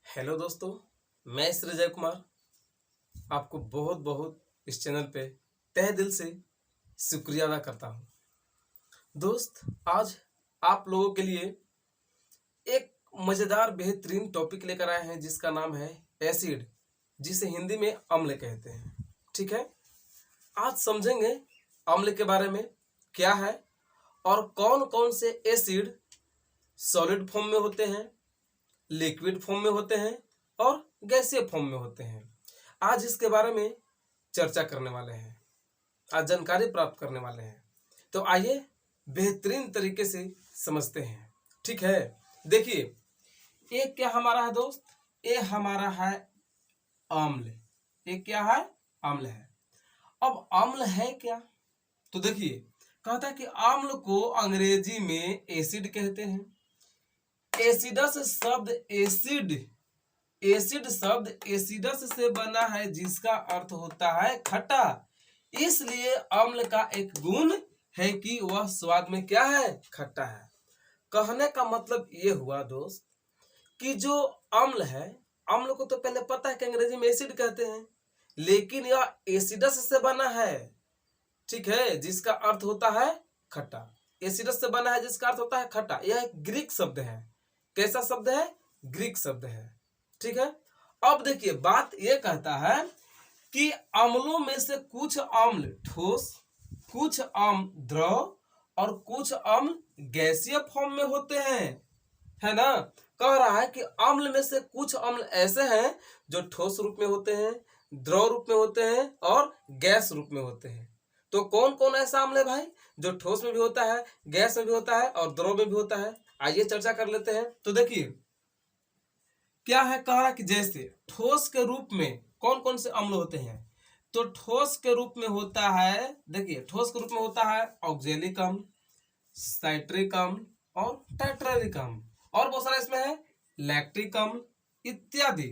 Hello दोस्तों, मैं सृजय कुमार आपको बहुत बहुत इस चैनल पे तहे दिल से शुक्रिया अदा करता हूँ। दोस्त, आज आप लोगों के लिए एक मज़ेदार बेहतरीन टॉपिक लेकर आए हैं जिसका नाम है एसिड, जिसे हिंदी में अम्ल कहते हैं। ठीक है, आज समझेंगे अम्ल के बारे में क्या है और कौन कौन से एसिड सॉलिड फॉर्म में होते हैं, लिक्विड फॉर्म में होते हैं और गैसीय फॉर्म में होते हैं। आज इसके बारे में चर्चा करने वाले हैं, आज जानकारी प्राप्त करने वाले हैं। तो आइए बेहतरीन तरीके से समझते हैं। ठीक है, देखिए, ये क्या हमारा है दोस्त? ये हमारा है अम्ल। ये क्या है? अम्ल है। अब अम्ल है क्या? तो देखिए, कहता है कि अम्ल को अंग्रेजी में एसिड कहते हैं। एसिडस शब्द एसिड शब्द एसिडस से बना है जिसका अर्थ होता है खट्टा। इसलिए अम्ल का एक गुण है कि वह स्वाद में क्या है? खट्टा है। कहने का मतलब ये हुआ दोस्त कि जो अम्ल है, अम्ल को तो पहले पता है कि अंग्रेजी में एसिड कहते हैं, लेकिन यह एसिडस से बना है। ठीक है, जिसका अर्थ होता है खट्टा। एसिडस से बना है जिसका अर्थ होता है खट्टा। यह एक ग्रीक शब्द है। कैसा शब्द है? ग्रीक शब्द है। ठीक है, अब देखिए, बात यह कहता है कि अम्लों में से कुछ अम्ल ठोस, कुछ अम्ल द्रव और कुछ अम्ल गैसीय फॉर्म में होते हैं, है ना। कह रहा है कि अम्ल में से कुछ अम्ल ऐसे हैं जो ठोस रूप में होते हैं, द्रव रूप में होते हैं और गैस रूप में होते हैं। तो कौन कौन ऐसा अम्ल है भाई जो ठोस में भी होता है, गैस में भी होता है और द्रव में भी होता है? आइए चर्चा कर लेते हैं। तो देखिए क्या है, कह रहा कि जैसे ठोस के रूप में कौन कौन से अम्ल होते हैं। तो ठोस के रूप में होता है, देखिए, ठोस के रूप में होता है ऑक्जेलिक अम्ल, साइट्रिक अम्ल और टाइट्रेरिक अम्ल, और बहुत सारा इसमें है लैक्टिक अम्ल इत्यादि।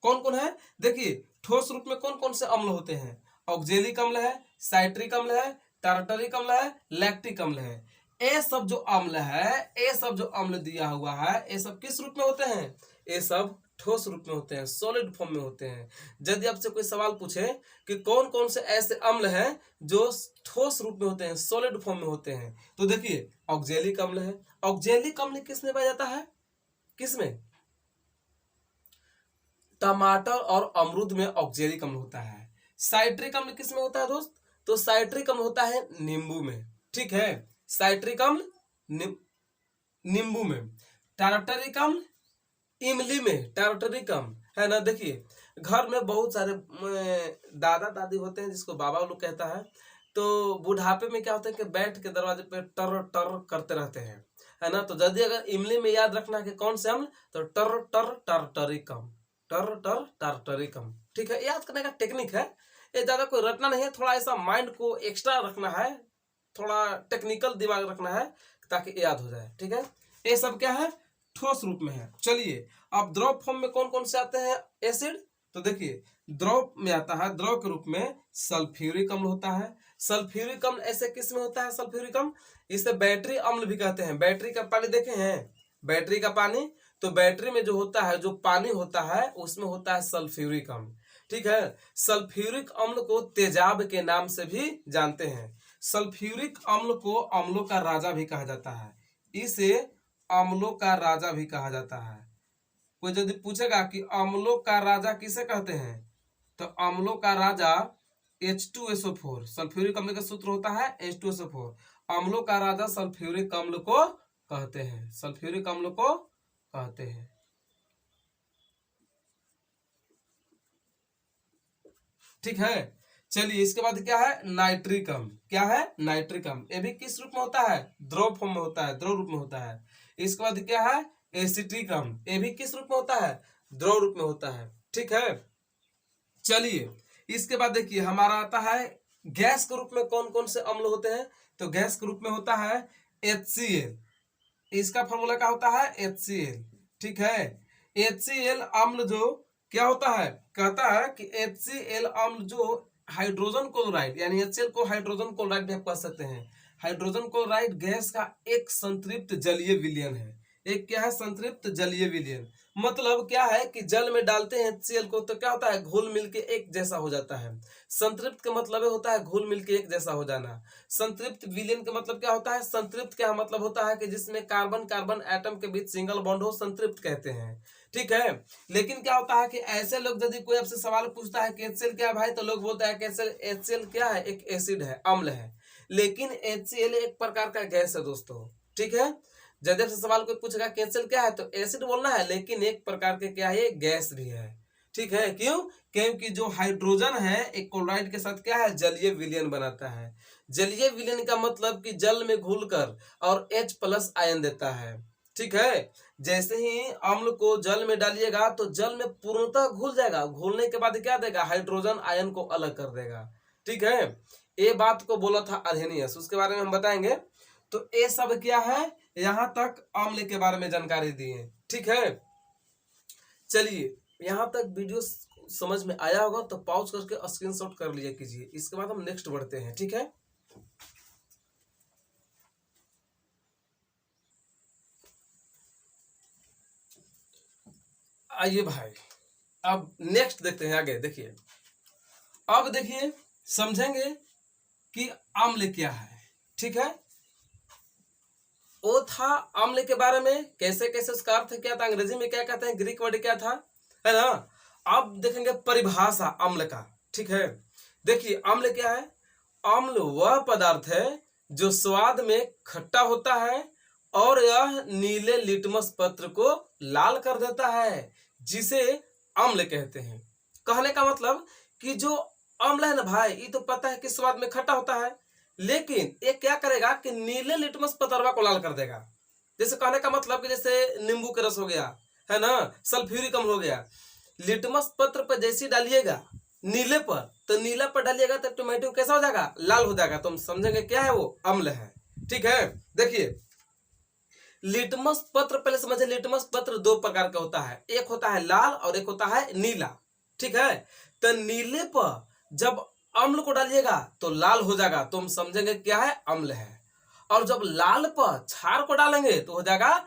कौन कौन है? देखिए, ठोस रूप में कौन कौन से अम्ल होते हैं? ऑक्जेलिक अम्ल है, साइट्रिक अम्ल है, टार्टरिक अम्ल है, लैक्टिक अम्ल है। ये सब जो अम्ल है, ये सब जो अम्ल दिया हुआ है, ये सब किस रूप में होते हैं? ये सब ठोस रूप में होते हैं, सॉलिड फॉर्म में होते हैं। यदि आपसे कोई सवाल पूछे कि कौन कौन से ऐसे अम्ल हैं जो ठोस रूप में होते हैं, सॉलिड फॉर्म में होते हैं, तो देखिए, ऑक्जेलिक अम्ल है। ऑक्जेलिक अम्ल किस में पाया जाता है? किसमें? टमाटर और अमरूद में ऑक्जेलिक अम्ल होता है। साइट्रिक अम्ल किस में होता है दोस्त? तो साइट्रिक अम्ल होता है नींबू में। ठीक है, साइट्रिक अम्ल नींबू में। टार्टरिक अम्ल इमली में, टार्टरिक अम्ल, है ना। देखिए, घर में बहुत सारे दादा दादी होते हैं जिसको बाबा लोग कहता है। तो बुढ़ापे में क्या होता है कि बैठ के दरवाजे पे टर टर करते रहते हैं, है ना। तो यदि अगर इमली में याद रखना है कि कौन से अम्ल, तो टर टर टार्टरिक अम्ल, टर टर टार्टरिक अम्ल। ठीक है, याद करने का टेक्निक है, ये ज्यादा कोई रटना नहीं है, थोड़ा ऐसा माइंड को एक्स्ट्रा रखना है, थोड़ा टेक्निकल दिमाग रखना है ताकि याद हो जाए। ठीक है, ये सब क्या है? ठोस रूप में है। चलिए, अब द्रव फॉर्म में कौन कौन से आते हैं एसिड? तो देखिए, द्रव में आता है, द्रव के रूप में सल्फ्यूरिक अम्ल होता है। सल्फ्यूरिक अम्ल ऐसे किस में होता है? सल्फ्यूरिक अम्ल, इसे बैटरी अम्ल भी कहते हैं। बैटरी का पानी देखे हैं? बैटरी का पानी, तो बैटरी में जो होता है, जो पानी होता है, उसमें होता है सल्फ्यूरिक अम्ल। ठीक है, सल्फ्यूरिक अम्ल को तेजाब के नाम से भी जानते हैं। सल्फ्यूरिक अम्ल को अम्लों का राजा भी कहा जाता है। इसे अम्लों का राजा भी कहा जाता है। कोई यदि पूछेगा कि अम्लों का राजा किसे कहते हैं, तो अम्लों का राजा H2SO4, सल्फ्यूरिक अम्ल का सूत्र होता है H2SO4। अम्लों का राजा सल्फ्यूरिक अम्ल को कहते हैं, सल्फ्यूरिक अम्ल को कहते हैं। ठीक है, चलिए, इसके बाद क्या है? नाइट्रिक अम्ल। क्या है? नाइट्रिक अम्ल। ये भी किस रूप में होता है? द्रव फॉर्म में होता है, द्रव रूप में होता है। इसके बाद क्या है? एसिटिक अम्ल। ये भी किस रूप में होता है? द्रव रूप में होता है। ठीक है, चलिए, इसके बाद देखिए, हमारा आता है गैस के रूप में कौन कौन से अम्ल होते हैं। तो गैस के रूप में होता है HCl। इसका फॉर्मूला क्या होता है? HCl। ठीक है, HCl अम्ल जो क्या होता है, कहता है कि HCl अम्ल जो हाइड्रोजन क्लोराइड, यानी HCl को हाइड्रोजन क्लोराइड भी आप कह सकते हैं। हाइड्रोजन क्लोराइड गैस का एक संतृप्त जलीय विलयन है। एक क्या है? संतृप्त जलीय विलयन। मतलब क्या है कि जल में डालते हैं HCl को तो क्या होता है, घुल मिल के एक जैसा हो जाता है। संतृप्त का मतलब होता है घुल मिल के एक जैसा हो जाना। संतृप्त विलयन का मतलब क्या होता है, संतृप्त क्या मतलब होता है कि जिसमें कार्बन कार्बन एटम के बीच सिंगल बॉन्ड हो, संतृप्त कहते हैं। ठीक है। लेकिन क्या होता है कि ऐसे लोग यदि कोई आपसे सवाल पूछता है कि HCl क्या है भाई, तो लोग बोलते हैं कि HCl क्या है, एक एसिड है, अम्ल है। लेकिन HCl एक प्रकार का गैस है दोस्तों। ठीक है। जब से सवाल कोई पूछेगा HCl क्या है तो एसिड बोलना है, लेकिन एक प्रकार के क्या है, गैस भी है। ठीक है। क्यों? क्योंकि जो हाइड्रोजन है एक क्लोराइड के साथ क्या है, जलीय विलयन बनाता है। जलीय विलयन का मतलब कि जल में घुलकर और H+ आयन देता है। ठीक है। जैसे ही अम्ल को जल में डालिएगा तो जल में पूर्णतः घुल जाएगा, घुलने के बाद क्या देगा, हाइड्रोजन आयन को अलग कर देगा। ठीक है। ये बात को बोला था अर्हेनियस, उसके बारे में हम बताएंगे। तो ये सब क्या है, यहां तक अम्ल के बारे में जानकारी दी है। ठीक है। चलिए, यहां तक वीडियो समझ में आया होगा तो पॉज करके स्क्रीनशॉट कर लिया कीजिए। इसके बाद हम नेक्स्ट बढ़ते हैं। ठीक है। आइए भाई, अब नेक्स्ट देखते हैं आगे। देखिए, अब देखिए समझेंगे कि अम्ल क्या है। ठीक है। वो था अम्ल के बारे में, कैसे कैसे उसका अर्थ क्या था, अंग्रेजी में क्या कहते हैं, ग्रीक वर्ड क्या था, है ना। अब देखेंगे परिभाषा अम्ल का। ठीक है। देखिए अम्ल क्या है, अम्ल वह पदार्थ है जो स्वाद में खट्टा होता है और यह नीले लिटमस पत्र को लाल कर देता है, जिसे अम्ल कहते हैं। कहने का मतलब कि जो अम्ल है ना भाई, ये तो पता है कि स्वाद में खट्टा होता है, लेकिन ये क्या करेगा कि नीले लिटमस पतरवा को लाल कर देगा। जैसे कहने का मतलब कि जैसे नींबू के रस हो गया, है ना, सल्फ्यूरिक अम्ल हो गया, लिटमस पत्र पर जैसे डालिएगा नीले पर, तो नीला पर डालिएगा तो टोमेटो कैसा हो जाएगा, लाल हो जाएगा। तो हम समझेंगे क्या है, वो अम्ल है। ठीक है। देखिए, लिटमस पत्र पहले समझे, लिटमस पत्र दो प्रकार का होता है, एक होता है लाल और एक होता है नीला। ठीक है। तो नीले पर जब अम्ल को डालिएगा तो लाल हो जाएगा, तो हम समझेंगे क्या है, अम्ल है। और जब लाल पर क्षार को डालेंगे तो हो जाएगा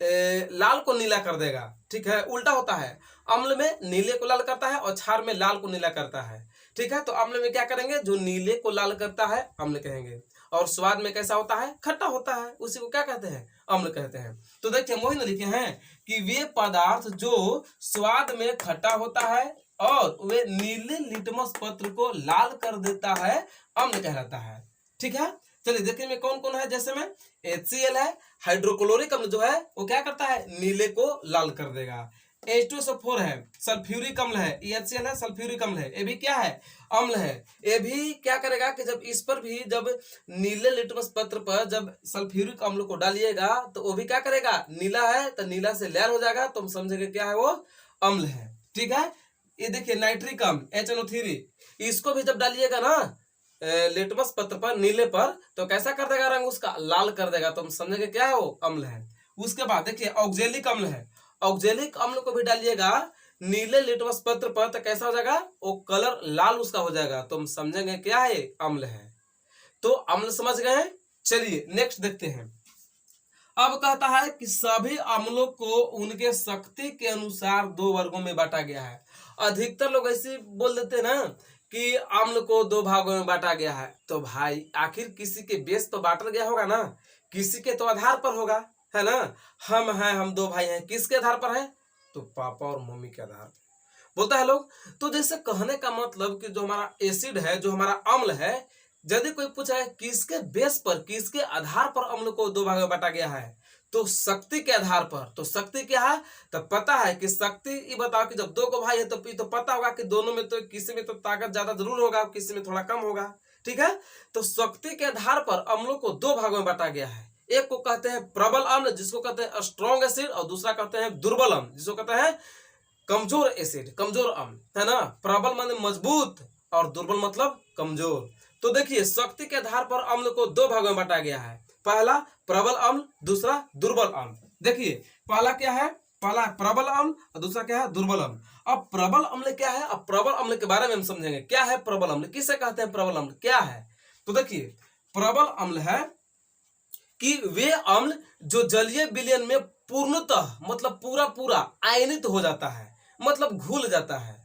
लाल को नीला कर देगा। ठीक है। उल्टा होता है, अम्ल में नीले को लाल करता है और क्षार में लाल को नीला करता है। ठीक है। तो अम्ल में क्या करेंगे, जो नीले को लाल करता है अम्ल कहेंगे, और स्वाद में कैसा होता है, खट्टा होता है, उसी को क्या कहते हैं, अम्ल कहते हैं। तो देखिए मोहित ने लिखे हैं कि वे पदार्थ जो स्वाद में खट्टा होता है और वे नीले लिटमस पत्र को लाल कर देता है, अम्ल कहलाता है। ठीक है। चलिए देखिए में कौन कौन है, जैसे में HCl है, हाइड्रोक्लोरिक अम्ल जो है वो क्या करता है, नीले को लाल कर देगा। H2SO4 है, सल्फ्यूरिक अम्ल है, HCl है, सल्फ्यूरिक अम्ल है, ये भी क्या है, अम्ल है। ये भी क्या करेगा कि जब इस पर भी जब नीले लिटमस पत्र पर जब सल्फ्यूरिक अम्ल को डालिएगा तो वो भी क्या करेगा, नीला है तो नीला से लाल हो जाएगा, तो हम समझेंगे क्या है, वो अम्ल है। ठीक है। ये देखिए नाइट्रिक अम्ल HNO3, इसको भी जब डालिएगा ना लिटमस पत्र पर नीले पर, तो कैसा कर देगा, रंग उसका लाल कर देगा, तो हम समझेंगे क्या है, वो अम्ल है। उसके बाद देखिए ऑक्जेलिक अम्ल है, ऑक्जेलिक अम्ल को भी डालिएगा नीले लिटमस पत्र पर तो कैसा हो जाएगा, वो कलर लाल उसका हो जाएगा, तो हम समझेंगे क्या है, अम्ल है। तो अम्ल समझ गए। चलिए नेक्स्ट देखते हैं। अब कहता है कि सभी अम्लों को उनके शक्ति के अनुसार दो वर्गों में बांटा गया है। अधिकतर लोग ऐसे बोल देते हैं ना कि अम्ल को दो भागों में बांटा गया है, तो भाई आखिर किसी के बेस तो बांटा गया होगा ना, किसी के तो आधार पर होगा, है ना। हम हैं, हम दो भाई हैं, किसके आधार पर है, तो पापा और मम्मी के आधार पर बोलता है लोग। तो जैसे कहने का मतलब कि जो हमारा एसिड है, जो हमारा अम्ल है, यदि कोई पूछा है किसके बेस पर, किसके आधार पर अम्ल को दो भाग में बांटा गया है, तो शक्ति के आधार पर। तो शक्ति क्या है, तो पता है कि शक्ति, ये बताओ कि जब दो को भाई है तो पता होगा कि दोनों में तो किसी में तो ताकत ज्यादा जरूर होगा, किसी में थोड़ा कम होगा। ठीक है। तो शक्ति के आधार पर अम्लों को दो भागों में बांटा गया है। एक को कहते हैं प्रबल अम्ल, जिसको कहते हैं स्ट्रॉन्ग एसिड, और दूसरा कहते हैं दुर्बल अम्ल, जिसको कहते हैं कमजोर एसिड, कमजोर अम्ल, है ना। प्रबल माने मजबूत और दुर्बल मतलब कमजोर। तो देखिए शक्ति के आधार पर अम्ल को दो भागों में बांटा गया है, पहला प्रबल अम्ल, दूसरा दुर्बल अम्ल। देखिए पहला क्या है, पहला प्रबल अम्ल और दूसरा क्या है, दुर्बल अम्ल। अब प्रबल अम्ल क्या है, अब प्रबल अम्ल के बारे में हम समझेंगे। क्या है प्रबल अम्ल, किसे कहते हैं प्रबल अम्ल क्या है। तो देखिए प्रबल अम्ल है कि वे अम्ल जो जलीय विलयन में पूर्णतः मतलब पूरा पूरा आयनित हो जाता है, मतलब घुल जाता है।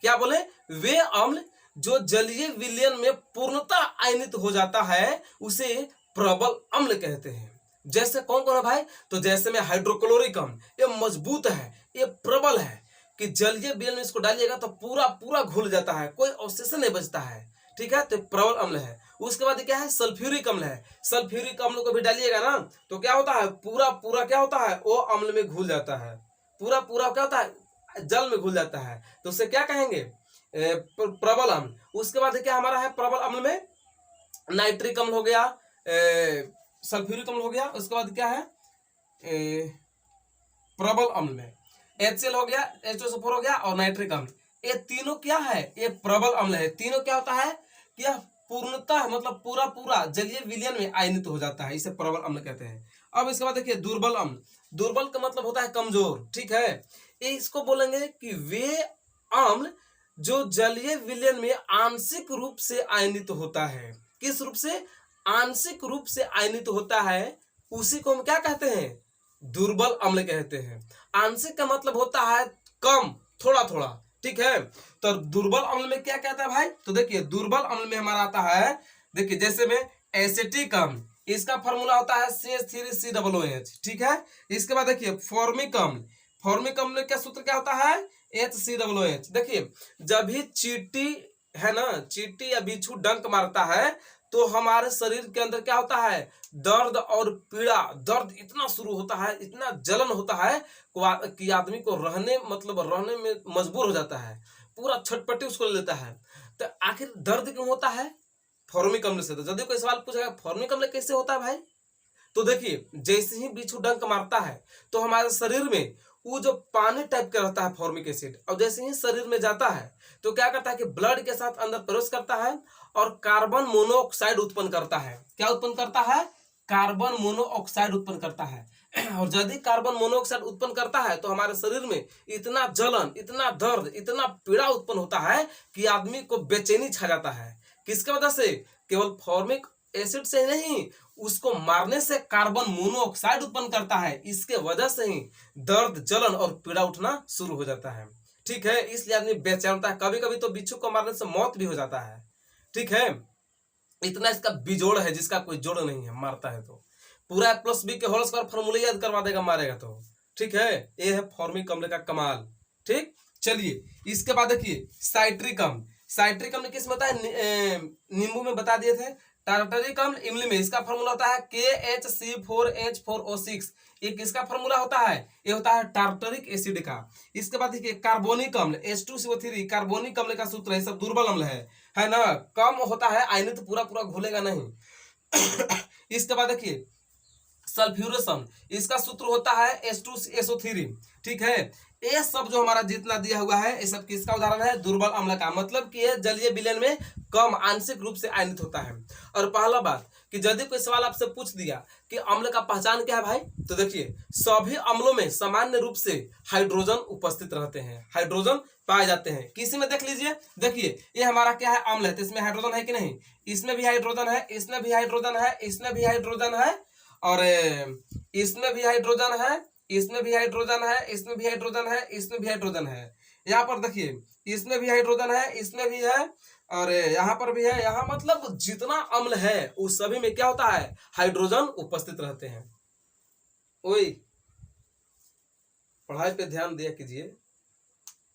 क्या बोले? वे अम्ल जो जलीय विलयन में पूर्णतः आयनित हो जाता है उसे प्रबल अम्ल कहते हैं। जैसे कौन कौन है भाई? तो जैसे में हाइड्रोक्लोरिक अम्ल, ये मजबूत है, ये प्रबल है कि जलीय विलयन में इसको डालिएगा तो पूरा पूरा घुल जाता है, कोई अवशेष नहीं बचता है। ठीक है, तो प्रबल अम्ल है। उसके बाद क्या है? सल्फ्यूरिक अम्ल है। सल्फ्यूरिक अम्ल को भी डालिएगा ना तो क्या होता है? पूरा पूरा क्या होता है? वो अम्ल में घुल जाता है, पूरा पूरा क्या होता है? जल में घुल जाता है, तो उसे क्या कहेंगे? प्रबल अम्ल। उसके बाद क्या हमारा है प्रबल अम्ल में? नाइट्रिक अम्ल हो गया, सल्फ्यूरिक अम्ल हो गया। उसके बाद क्या है? प्रबल अम्ल में HCl हो गया, H2SO4 हो गया और नाइट्रिक अम्ल। ये तीनों क्या है? ये प्रबल अम्ल है। तीनों क्या होता है कि यह पूर्णतः मतलब पूरा पूरा जलीय विलयन में आयनित हो जाता है, इसे प्रबल अम्ल कहते हैं। अब इसके बाद देखिए दुर्बल अम्ल। दुर्बल का मतलब होता है कमजोर। ठीक है, इसको बोलेंगे कि वे अम्ल जो जलीय विलयन में आंशिक रूप से आयनित होता है। किस रूप से? आंशिक रूप से आयनित होता है, उसी को हम क्या कहते हैं? दुर्बल अम्ल कहते हैं। आंशिक का मतलब होता है कम, थोड़ा थोड़ा। ठीक है, तो दुर्बल अम्ल में क्या कहता है भाई? तो देखिए दुर्बल अम्ल में हमारा आता है, देखिए जैसे में एसिटिक अम्ल, इसका फॉर्मूला होता है CH3COOH। ठीक है, इसके बाद देखिए फॉर्मिक अम्ल। फॉर्मिक अम्ल का सूत्र क्या होता है? HCOOH। देखिए जब भी चींटी है ना, चींटी या बिच्छू डंक मारता है तो हमारे शरीर के अंदर क्या होता है? दर्द और पीड़ा, दर्द इतना शुरू होता है, इतना जलन होता है कि आदमी को रहने में मजबूर हो जाता है, पूरा छटपटी उसको ले लेता है। तो आखिर दर्द क्यों होता है? फॉर्मिक अम्ल से। तो यदि कोई सवाल पूछेगा फॉर्मिक अम्ल कैसे होता है भाई, तो देखिए जैसे ही बिच्छू डंक मारता है तो हमारे शरीर में वो जो पानी टाइप का रहता है फॉर्मिक एसिड, और जैसे ही शरीर में जाता है तो क्या करता है कि ब्लड के साथ अंदर प्रवेश करता है और कार्बन मोनोऑक्साइड उत्पन्न करता है। क्या उत्पन्न करता है? कार्बन मोनोऑक्साइड उत्पन्न करता है। और यदि कार्बन मोनोऑक्साइड उत्पन्न करता है तो हमारे शरीर में इतना जलन, इतना दर्द, इतना पीड़ा उत्पन्न होता है कि आदमी को बेचैनी छा जाता है। किसके वजह से? केवल फॉर्मिक एसिड से नहीं, उसको मारने से कार्बन मोनोऑक्साइड उत्पन्न करता है, इसके वजह से ही दर्द, जलन और पीड़ा उठना शुरू हो जाता है। ठीक है, इसलिए आदमी बेचैन होता है। कभी कभी तो बिच्छू को मारने से मौत भी हो जाता है। ठीक है, इतना इसका बिजोड़ है जिसका कोई जोड़ नहीं है। मारता है तो पूरा A+B के होल स्क्वायर फॉर्मूला याद करवा देगा मारेगा तो। ठीक है, ये है फॉर्मिक अम्ल का कमाल। ठीक, चलिए इसके बाद देखिए साइट्रिक अम्ल। साइट्रिक अम्ल किस में होता है? नींबू में बता दिए थे। टार्टरिक अम्ल इमली में, इसका फॉर्मूला होता है KHC4H4O6। ये किसका फॉर्मूला होता है? ये होता है टार्टरिक एसिड का। इसके बाद देखिए कार्बोनिक अम्ल H2CO3, कार्बोनिक अम्ल का सूत्र है, सब दुर्बल अम्ल है ना, कम होता है आयनित, पूरा पूरा घुलेगा नहीं। इसके बाद देखिए सल्फ्यूरस अम्ल, इसका सूत्र होता है H2SO3। ठीक है, ये सब जो हमारा जितना दिया हुआ है ये सब किसका उदाहरण है? दुर्बल अम्ल का। मतलब कि ये जलीय विलयन में कम, आंशिक रूप से आयनित होता है। और पहला बात कि यदि कोई सवाल आपसे पूछ दिया कि अम्ल का पहचान क्या है भाई, तो देखिए सभी अम्लों में सामान्य रूप से हाइड्रोजन उपस्थित रहते हैं, हाइड्रोजन पाए जाते हैं। किसी में देख लीजिए, देखिए ये हमारा क्या है? अम्ल है, तो इसमें हाइड्रोजन है कि नहीं? इसमें भी हाइड्रोजन है, इसमें भी हाइड्रोजन है, इसमें भी हाइड्रोजन है, और इसमें भी हाइड्रोजन है, इसमें भी हाइड्रोजन है, इसमें भी हाइड्रोजन है, इसमें भी हाइड्रोजन है। यहाँ पर देखिए इसमें भी हाइड्रोजन है, इसमें भी है, और यहाँ पर भी है। यहाँ मतलब जितना अम्ल है उस सभी में क्या होता है? हाइड्रोजन उपस्थित रहते हैं। ओए पढ़ाई पे ध्यान दिया कीजिए,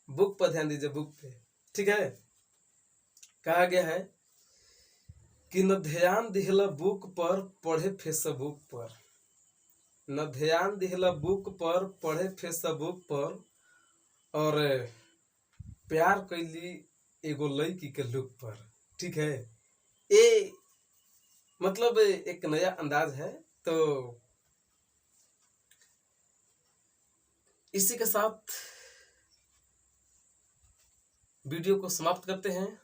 बुक पर ध्यान दीजिए, बुक पे। ठीक है, कहा गया है कि न ध्यान दिहला बुक पर पढ़े फेसबुक पर, न ध्यान दिहला बुक पर पढ़े फेसबुक पर, और प्यार कैली एगो लड़की के लुक पर। ठीक है, ये मतलब एक नया अंदाज है। तो इसी के साथ वीडियो को समाप्त करते हैं।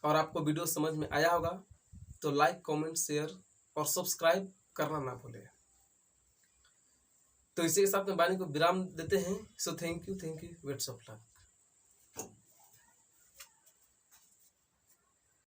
और आपको वीडियो समझ में आया होगा तो लाइक, कमेंट, शेयर और सब्सक्राइब करना ना भूलें। तो इसी के साथ में वाणी को विराम देते हैं। So thank you, best of luck.